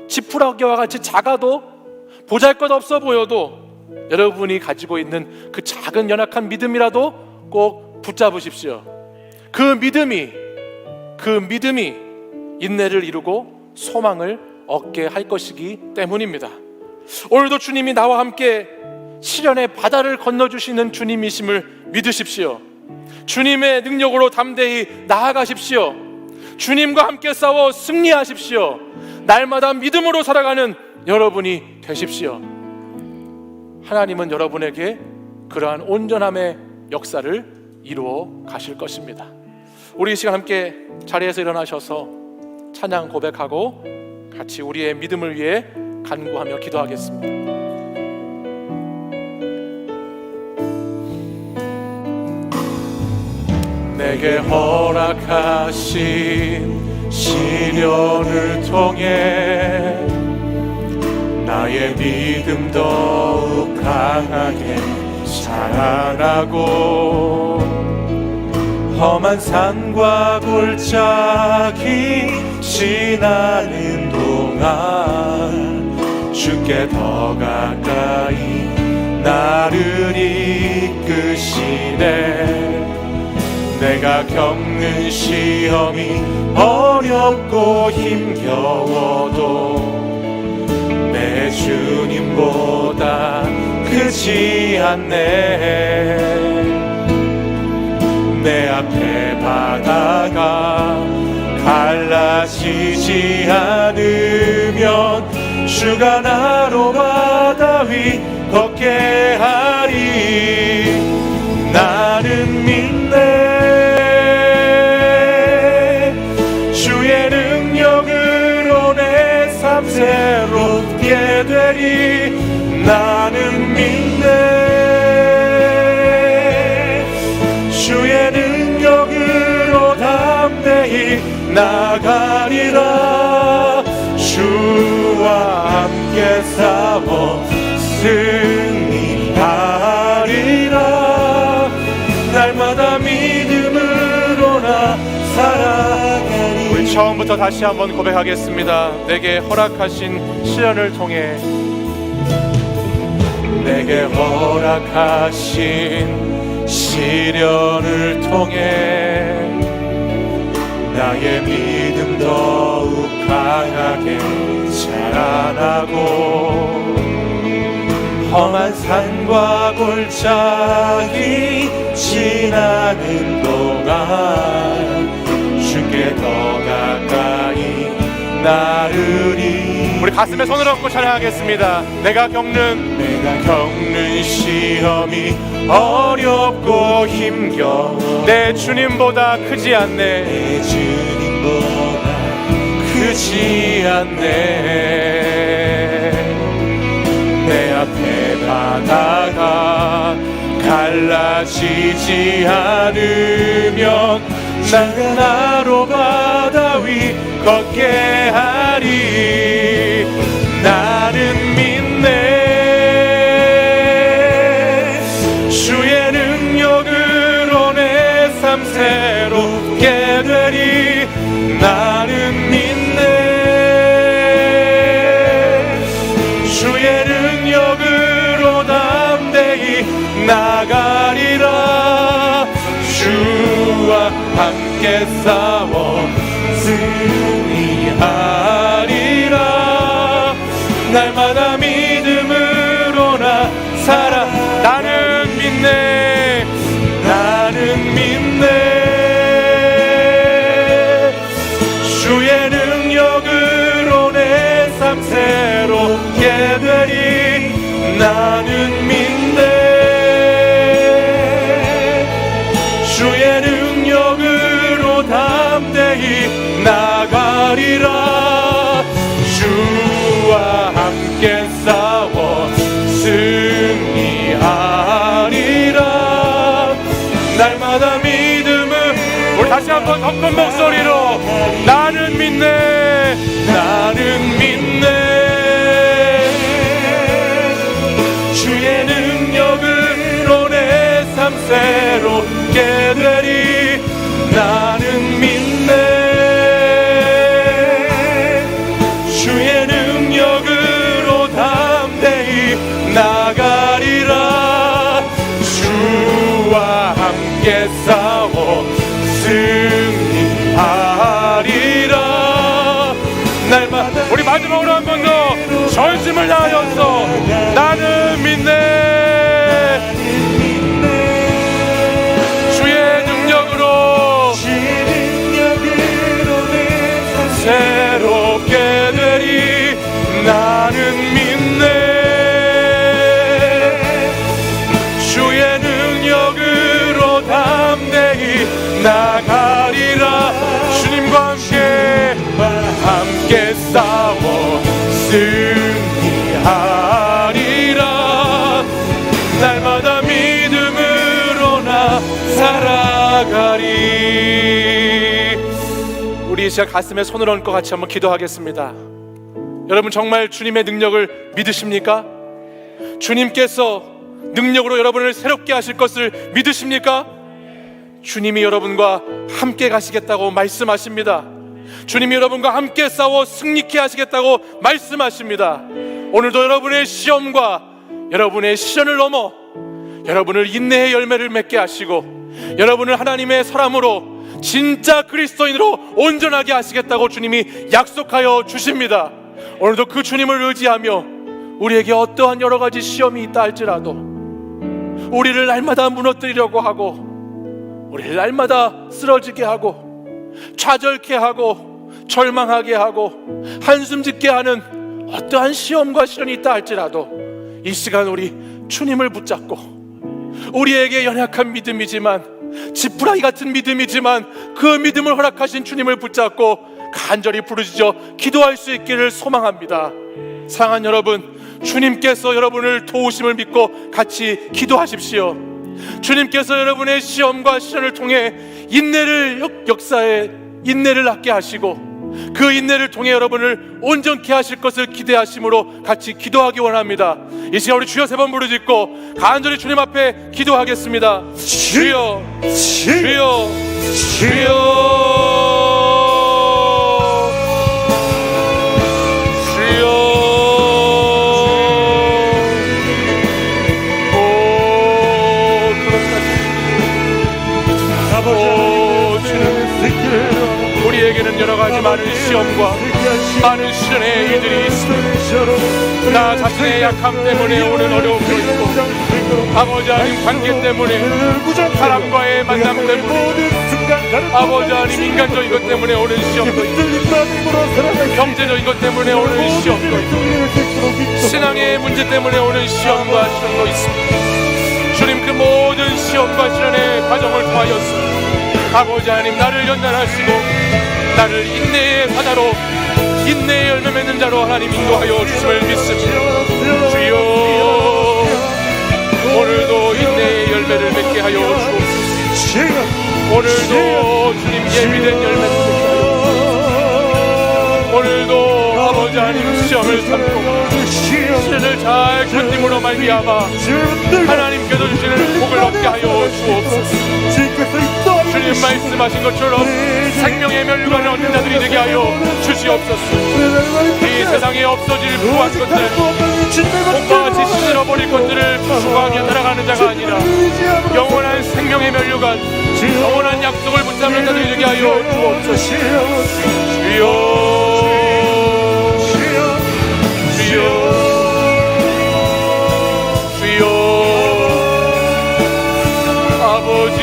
지푸라기와 같이 작아도 보잘것없어 보여도 여러분이 가지고 있는 그 작은 연약한 믿음이라도 꼭 붙잡으십시오. 그 믿음이 인내를 이루고 소망을 얻게 할 것이기 때문입니다. 오늘도 주님이 나와 함께 시련의 바다를 건너주시는 주님이심을 믿으십시오. 주님의 능력으로 담대히 나아가십시오. 주님과 함께 싸워 승리하십시오. 날마다 믿음으로 살아가는 여러분이 되십시오. 하나님은 여러분에게 그러한 온전함의 역사를 이루어 가실 것입니다. 우리 이 시간 함께 자리에서 일어나셔서 찬양 고백하고 같이 우리의 믿음을 위해 간구하며 기도하겠습니다. 내게 허락하신 시련을 통해 나의 믿음 더욱 강하게 자라나고 험한 산과 골짜기 지나는 동안 주께 더 가까이 나를 이끄시네. 내가 겪는 시험이 어렵고 힘겨워도 내 주님보다 크지 않네. 내 앞에 바다가 갈라지지 않으면 주가 나로 바다 위 걷게 하리. 나는 믿네. 주의 능력으로 내 삶 새롭게 되리. 나는 믿네. 주의 능력으로 담대히 나가리라. 주와 함께 싸워 승리하리라. 날마다 믿음으로 나 살아가리. 우리 처음부터 다시 한번 고백하겠습니다. 내게 허락하신 시련을 통해, 내게 허락하신 시련을 통해 나의 믿음 더욱 강하게 자라나고 험한 산과 골짜기 지나는 동안 주께 더 가까이 나르리. 우리 가슴에 손을 얹고 찬양하겠습니다. 내가 겪는 시험이 어렵고 힘겨워 내 주님보다 크지 않네. 내 주님보다 크지 않네. 내 앞에 바다가 갈라지지 않으면 나가 나로 바다 위 걷게 하리. 나는 믿네. 주의 능력으로 내 삶 새롭게 되리. 나는 믿네. 함께 싸워 승리하리라. 날마다 믿음으로 나 살아. 나는 믿네, 나는 믿네. 주의 능력으로 내 삶 새롭게 되리. 나는 믿네. 주의 능력으로 담대히 나가리라. 주와 함께 싸워 승리하리라. 날마다 믿음을. 우리 다시 한번 더 큰 목소리로 나는 믿네, 나는 믿네. 주의 능력으로 내 삶 새롭게 되리. 나는 믿네. 주의 능력으로 담대히 나가리라. 주와 함께 싸워 승리하리라. 날마다. 우리 마지막으로 한 번 더 전심을 다하여서 나는 믿네. 주의 능력으로 새롭게 되리. 나는 믿네. 주의 능력으로 담대히 나가리라. 주님과 함께 싸워 승리하리라. 날마다 믿음으로 나 살아가리. 우리 이 시간 가슴에 손을 얹고 같이 한번 기도하겠습니다. 여러분 정말 주님의 능력을 믿으십니까? 주님께서 능력으로 여러분을 새롭게 하실 것을 믿으십니까? 주님이 여러분과 함께 가시겠다고 말씀하십니다. 주님이 여러분과 함께 싸워 승리케 하시겠다고 말씀하십니다. 오늘도 여러분의 시험과 여러분의 시련을 넘어 여러분을 인내의 열매를 맺게 하시고 여러분을 하나님의 사람으로 진짜 그리스도인으로 온전하게 하시겠다고 주님이 약속하여 주십니다. 오늘도 그 주님을 의지하며 우리에게 어떠한 여러 가지 시험이 있다 할지라도 우리를 날마다 무너뜨리려고 하고 우리를 날마다 쓰러지게 하고 좌절케 하고 절망하게 하고 한숨 짓게 하는 어떠한 시험과 시련이 있다 할지라도 이 시간 우리 주님을 붙잡고 우리에게 연약한 믿음이지만 지푸라기 같은 믿음이지만 그 믿음을 허락하신 주님을 붙잡고 간절히 부르짖어 기도할 수 있기를 소망합니다. 사랑하는 여러분, 주님께서 여러분을 도우심을 믿고 같이 기도하십시오. 주님께서 여러분의 시험과 시련을 통해 인내를 역사에 인내를 낳게 하시고 그 인내를 통해 여러분을 온전케 하실 것을 기대하심으로 같이 기도하기 원합니다. 이 시간 우리 주여 3번 부르짖고 간절히 주님 앞에 기도하겠습니다. 주여, 주여, 주여. 우리에게는 여러 가지 많은 시험과 많은 시련의 일들이 있습니다. 나 자신의 약함 때문에 오는 어려움도 있고 아버지 하나님 관계 때문에 사람과의 만남 때문에 아버지 하나님 인간적인 것 때문에 오는 시험도 있고 경제적인 것 때문에 오는 시험도 있고 신앙의 문제 때문에 오는 시험과 시련도 있습니다. 주님 그 모든 시험과 시련의 과정을 통하여서 아버지 하나님 나를 연단하시고 나를 인내의 바다로 인내의 열매 맺는 자로 하나님 인도하여 주심을 믿습니다. 주여 오늘도 인내의 열매를 맺게 하여 주옵소서. 오늘도 주님 예비된 열매를 맺게 하여 주옵소서. 오늘도 아버지 하나님 시험을 삼고 시련을 잘 견딤으로 말미암아 하나님께서 주시는 복을 얻게 하여 주옵소서. 주님 말씀하신 것처럼 생명의 멸류관을 얻는 자들이 되게 하여 주시옵소서. 이 세상에 없어질 부한 것들 봄과 같이 시들어버릴 것들을 추구하며 날아가는 자가 아니라 영원한 생명의 면류관, 영원한 약속을 붙잡는 자들이 되게 하여 주옵소서. 주여 아버지,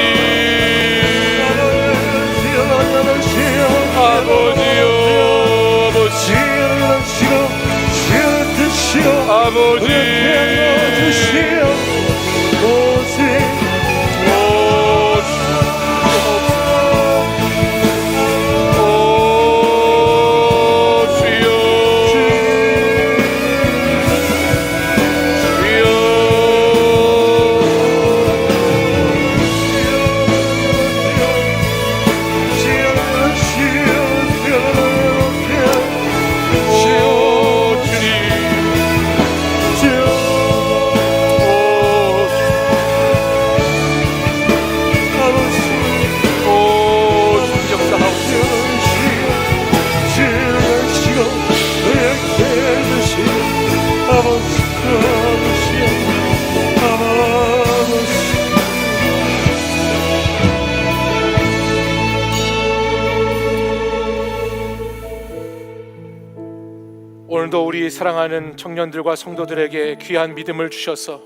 오늘도 우리 사랑하는 청년들과 성도들에게 귀한 믿음을 주셔서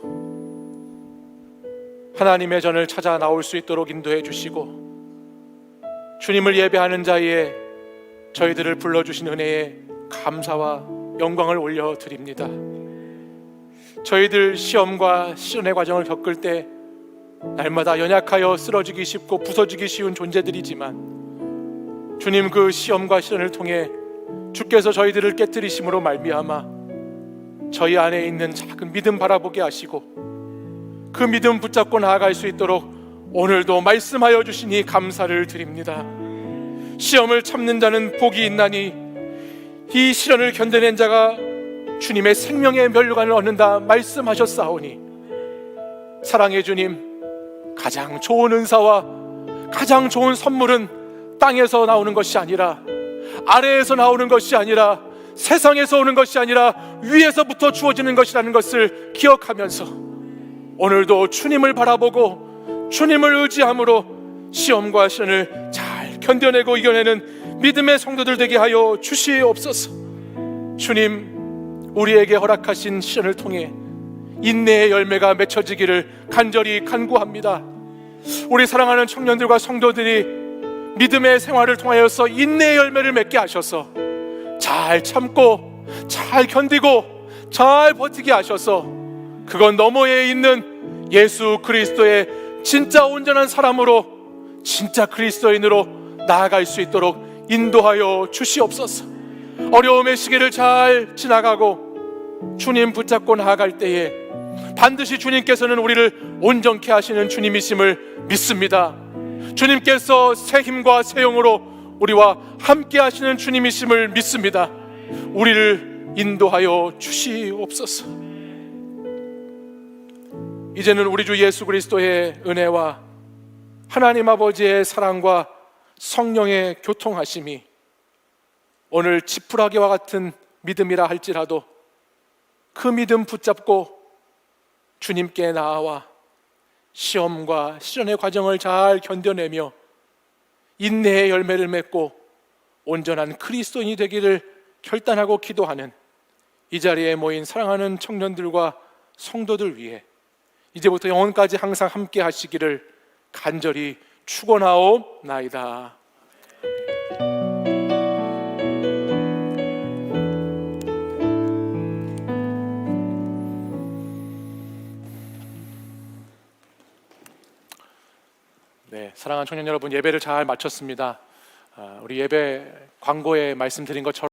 하나님의 전을 찾아 나올 수 있도록 인도해 주시고, 주님을 예배하는 자리에 저희들을 불러주신 은혜에 감사와 영광을 올려드립니다. 저희들 시험과 시련의 과정을 겪을 때 날마다 연약하여 쓰러지기 쉽고 부서지기 쉬운 존재들이지만, 주님 그 시험과 시련을 통해 주께서 저희들을 깨뜨리심으로 말미암아 저희 안에 있는 작은 믿음 바라보게 하시고 그 믿음 붙잡고 나아갈 수 있도록 오늘도 말씀하여 주시니 감사를 드립니다. 시험을 참는 자는 복이 있나니 이 시련을 견뎌낸 자가 주님의 생명의 면류관을 얻는다 말씀하셨사오니, 사랑의 주님, 가장 좋은 은사와 가장 좋은 선물은 땅에서 나오는 것이 아니라, 아래에서 나오는 것이 아니라, 세상에서 오는 것이 아니라 위에서부터 주어지는 것이라는 것을 기억하면서 오늘도 주님을 바라보고 주님을 의지함으로 시험과 시련을 잘 견뎌내고 이겨내는 믿음의 성도들 되게 하여 주시옵소서. 주님, 우리에게 허락하신 시련을 통해 인내의 열매가 맺혀지기를 간절히 간구합니다. 우리 사랑하는 청년들과 성도들이 믿음의 생활을 통하여서 인내의 열매를 맺게 하셔서 잘 참고 잘 견디고 잘 버티게 하셔서 그건 너머에 있는 예수 그리스도의 진짜 온전한 사람으로, 진짜 그리스도인으로 나아갈 수 있도록 인도하여 주시옵소서. 어려움의 시기를 잘 지나가고 주님 붙잡고 나아갈 때에 반드시 주님께서는 우리를 온전케 하시는 주님이심을 믿습니다. 주님께서 새 힘과 새 영으로 우리와 함께 하시는 주님이심을 믿습니다. 우리를 인도하여 주시옵소서. 이제는 우리 주 예수 그리스도의 은혜와 하나님 아버지의 사랑과 성령의 교통하심이 오늘 지푸라기와 같은 믿음이라 할지라도 그 믿음 붙잡고 주님께 나아와 시험과 시련의 과정을 잘 견뎌내며 인내의 열매를 맺고 온전한 그리스도인이 되기를 결단하고 기도하는 이 자리에 모인 사랑하는 청년들과 성도들 위해 이제부터 영원까지 항상 함께 하시기를 간절히 축원하옵나이다. 네, 사랑하는 청년 여러분, 예배를 잘 마쳤습니다. 우리 예배 광고에 말씀드린 것처럼